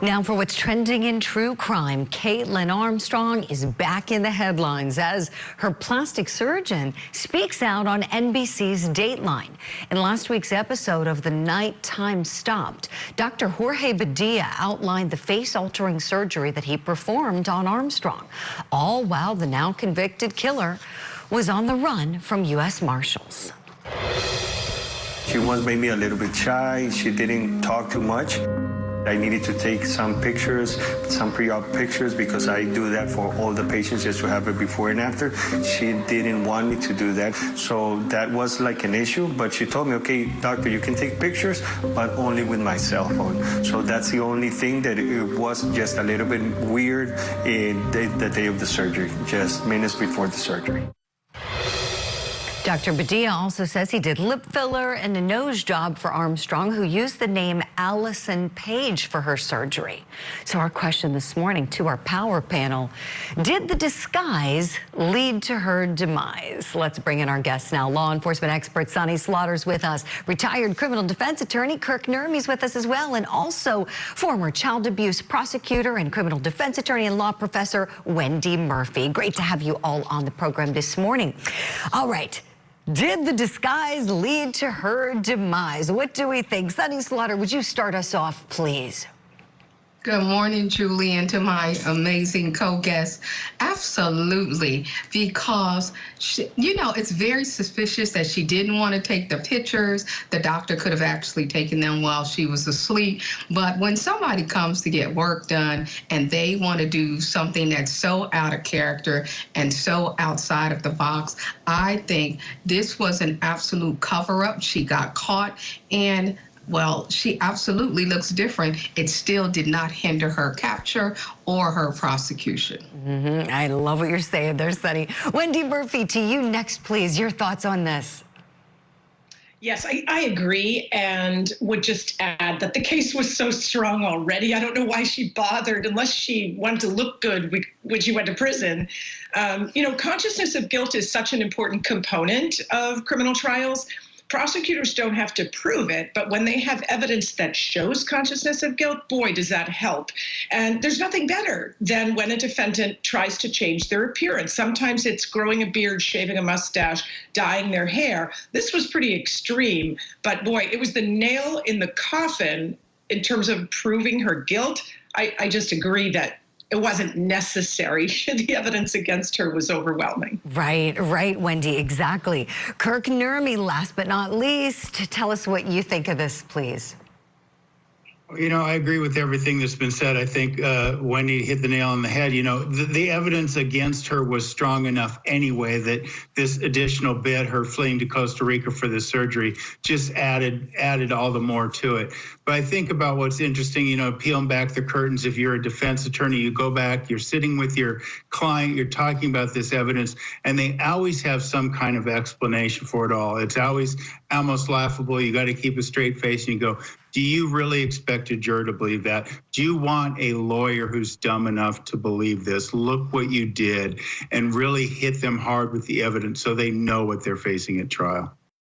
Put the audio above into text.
Now for what's trending in true crime, Kaitlin Armstrong is back in the headlines as her plastic surgeon speaks out on NBC's Dateline. In last week's episode of The Nighttime Stopped, Dr. Jorge Badia outlined the face-altering surgery that he performed on Armstrong, all while the now convicted killer was on the run from U.S. Marshals. She was maybe a little bit shy. She didn't talk too much. I needed to take some pictures, some pre-op pictures, because I do that for all the patients just to have it before and after. She didn't want me to do that, so that was like an issue, but she told me, okay, doctor, you can take pictures, but only with my cell phone. So that's the only thing that it was just a little bit weird in the day of the surgery, just minutes before the surgery. Dr. Badia also says he did lip filler and a nose job for Armstrong, who used the name Allison Page for her surgery. So our question this morning to our power panel, did the disguise lead to her demise? Let's bring in our guests now. Law enforcement expert Sonny Slaughter's with us. Retired criminal defense attorney Kirk Nurmey's with us as well. And also former child abuse prosecutor and criminal defense attorney and law professor Wendy Murphy. Great to have you all on the program this morning. All right. Did the disguise lead to her demise? What do we think? Sonny Slaughter, would you start us off, please? Good morning, Julie, and to my amazing co-guest. Absolutely, because, it's very suspicious that she didn't want to take the pictures. The doctor could have actually taken them while she was asleep. But when somebody comes to get work done and they want to do something that's so out of character and so outside of the box, I think this was an absolute cover-up. She got caught, and well, she absolutely looks different. It still did not hinder her capture or her prosecution. I love what you're saying there, Sonny. Wendy Murphy, to you next, please. Your thoughts on this? Yes, I agree, and would just add that the case was so strong already. I don't know why she bothered, unless she wanted to look good when she went to prison. Consciousness of guilt is such an important component of criminal trials. Prosecutors don't have to prove it, but when they have evidence that shows consciousness of guilt, boy, does that help. And there's nothing better than when a defendant tries to change their appearance. Sometimes it's growing a beard, shaving a mustache, dyeing their hair. This was pretty extreme, but boy, it was the nail in the coffin in terms of proving her guilt. I just agree that it wasn't necessary. The evidence against her was overwhelming. Right, Wendy, exactly. Kirk Nurmey, last but not least, tell us what you think of this, please. I agree with everything that's been said. I think Wendy hit the nail on the head. The evidence against her was strong enough anyway that this additional bit, her fleeing to Costa Rica for the surgery, just added all the more to it. But I think about what's interesting, peeling back the curtains. If you're a defense attorney, you go back, you're sitting with your client, you're talking about this evidence, and they always have some kind of explanation for it all. It's always almost laughable. You got to keep a straight face and you go, do you really expect a juror to believe that? Do you want a lawyer who's dumb enough to believe this? Look what you did, and really hit them hard with the evidence so they know what they're facing at trial.